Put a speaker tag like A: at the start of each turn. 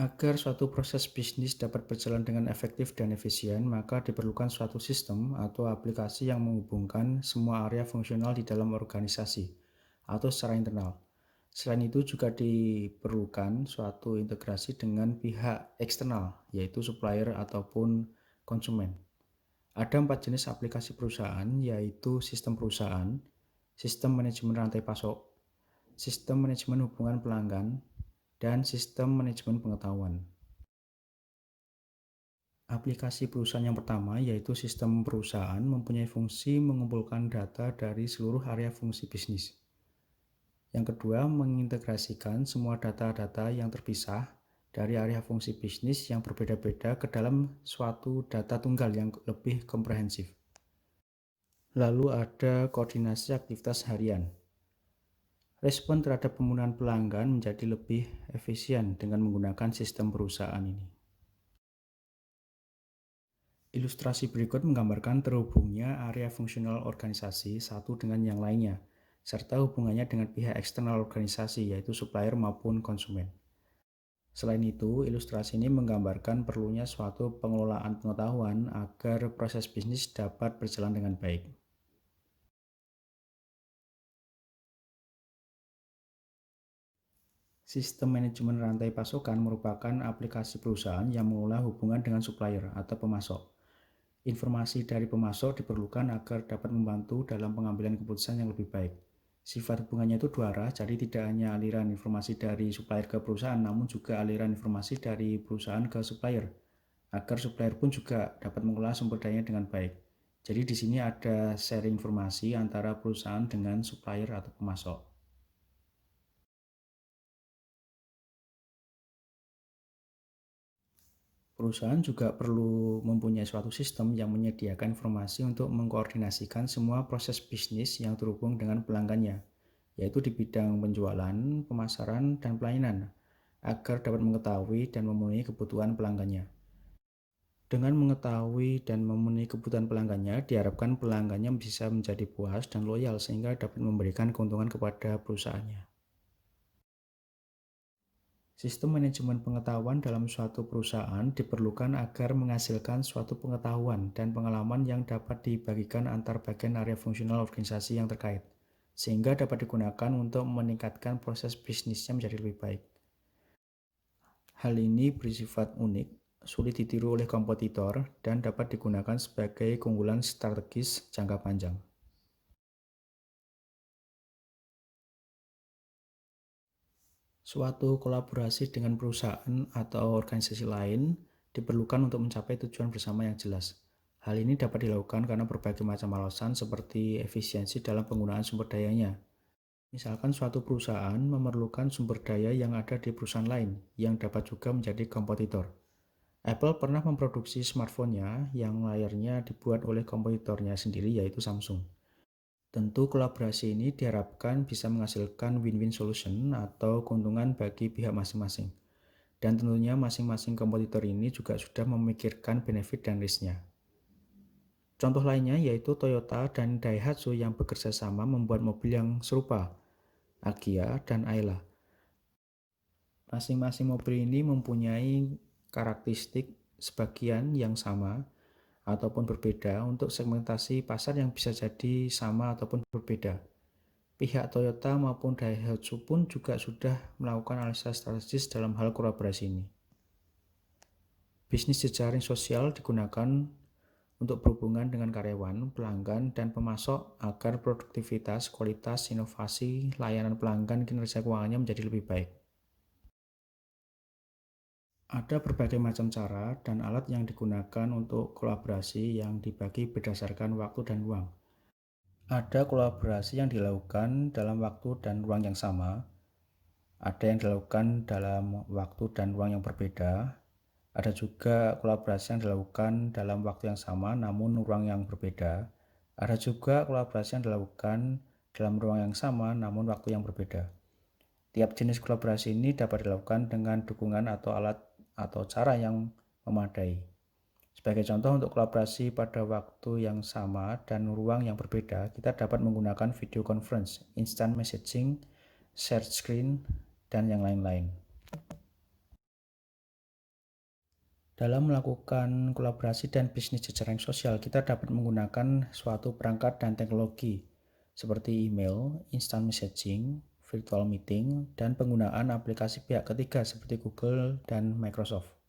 A: Agar suatu proses bisnis dapat berjalan dengan efektif dan efisien, maka diperlukan suatu sistem atau aplikasi yang menghubungkan semua area fungsional di dalam organisasi atau secara internal. Selain itu juga diperlukan suatu integrasi dengan pihak eksternal, yaitu supplier ataupun konsumen. Ada 4 jenis aplikasi perusahaan, yaitu sistem perusahaan, sistem manajemen rantai pasok, sistem manajemen hubungan pelanggan, dan sistem manajemen pengetahuan. Aplikasi perusahaan yang pertama yaitu sistem perusahaan mempunyai fungsi mengumpulkan data dari seluruh area fungsi bisnis. Yang kedua, mengintegrasikan semua data-data yang terpisah dari area fungsi bisnis yang berbeda-beda ke dalam suatu data tunggal yang lebih komprehensif. Lalu ada koordinasi aktivitas harian. Respon terhadap penggunaan pelanggan menjadi lebih efisien dengan menggunakan sistem perusahaan ini. Ilustrasi berikut menggambarkan terhubungnya area fungsional organisasi satu dengan yang lainnya, serta hubungannya dengan pihak eksternal organisasi yaitu supplier maupun konsumen. Selain itu, ilustrasi ini menggambarkan perlunya suatu pengelolaan pengetahuan agar proses bisnis dapat berjalan dengan baik. Sistem manajemen rantai pasokan merupakan aplikasi perusahaan yang mengolah hubungan dengan supplier atau pemasok. Informasi dari pemasok diperlukan agar dapat membantu dalam pengambilan keputusan yang lebih baik. Sifat hubungannya itu dua arah, jadi tidak hanya aliran informasi dari supplier ke perusahaan, namun juga aliran informasi dari perusahaan ke supplier, agar supplier pun juga dapat mengolah sumber dayanya dengan baik. Jadi di sini ada sharing informasi antara perusahaan dengan supplier atau pemasok. Perusahaan juga perlu mempunyai suatu sistem yang menyediakan informasi untuk mengkoordinasikan semua proses bisnis yang terhubung dengan pelanggannya, yaitu di bidang penjualan, pemasaran, dan pelayanan, agar dapat mengetahui dan memenuhi kebutuhan pelanggannya. Dengan mengetahui dan memenuhi kebutuhan pelanggannya, diharapkan pelanggannya bisa menjadi puas dan loyal sehingga dapat memberikan keuntungan kepada perusahaannya. Sistem manajemen pengetahuan dalam suatu perusahaan diperlukan agar menghasilkan suatu pengetahuan dan pengalaman yang dapat dibagikan antar bagian area fungsional organisasi yang terkait, sehingga dapat digunakan untuk meningkatkan proses bisnisnya menjadi lebih baik. Hal ini bersifat unik, sulit ditiru oleh kompetitor, dan dapat digunakan sebagai keunggulan strategis jangka panjang. Suatu kolaborasi dengan perusahaan atau organisasi lain diperlukan untuk mencapai tujuan bersama yang jelas. Hal ini dapat dilakukan karena berbagai macam alasan seperti efisiensi dalam penggunaan sumber dayanya. Misalkan suatu perusahaan memerlukan sumber daya yang ada di perusahaan lain yang dapat juga menjadi kompetitor. Apple pernah memproduksi smartphone-nya yang layarnya dibuat oleh kompetitornya sendiri yaitu Samsung. Tentu kolaborasi ini diharapkan bisa menghasilkan win-win solution atau keuntungan bagi pihak masing-masing. Dan tentunya masing-masing kompetitor ini juga sudah memikirkan benefit dan risk-nya. Contoh lainnya yaitu Toyota dan Daihatsu yang bekerja sama membuat mobil yang serupa, Agya dan Ayla. Masing-masing mobil ini mempunyai karakteristik sebagian yang sama ataupun berbeda untuk segmentasi pasar yang bisa jadi sama ataupun berbeda. Pihak Toyota maupun Daihatsu pun juga sudah melakukan analisa strategis dalam hal kolaborasi ini. Bisnis jejaring sosial digunakan untuk berhubungan dengan karyawan, pelanggan, dan pemasok agar produktivitas, kualitas, inovasi, layanan pelanggan, kinerja keuangannya menjadi lebih baik. Ada berbagai macam cara dan alat yang digunakan untuk kolaborasi yang dibagi berdasarkan waktu dan ruang. Ada kolaborasi yang dilakukan dalam waktu dan ruang yang sama, ada yang dilakukan dalam waktu dan ruang yang berbeda, ada juga kolaborasi yang dilakukan dalam waktu yang sama namun ruang yang berbeda, ada juga kolaborasi yang dilakukan dalam ruang yang sama namun waktu yang berbeda. Tiap jenis kolaborasi ini dapat dilakukan dengan dukungan atau alat atau cara yang memadai. Sebagai contoh untuk kolaborasi pada waktu yang sama dan ruang yang berbeda, kita dapat menggunakan video conference, instant messaging, share screen, dan yang lain-lain. Dalam melakukan kolaborasi dan bisnis jejaring sosial, kita dapat menggunakan suatu perangkat dan teknologi seperti email, instant messaging, virtual meeting, dan penggunaan aplikasi pihak ketiga seperti Google dan Microsoft.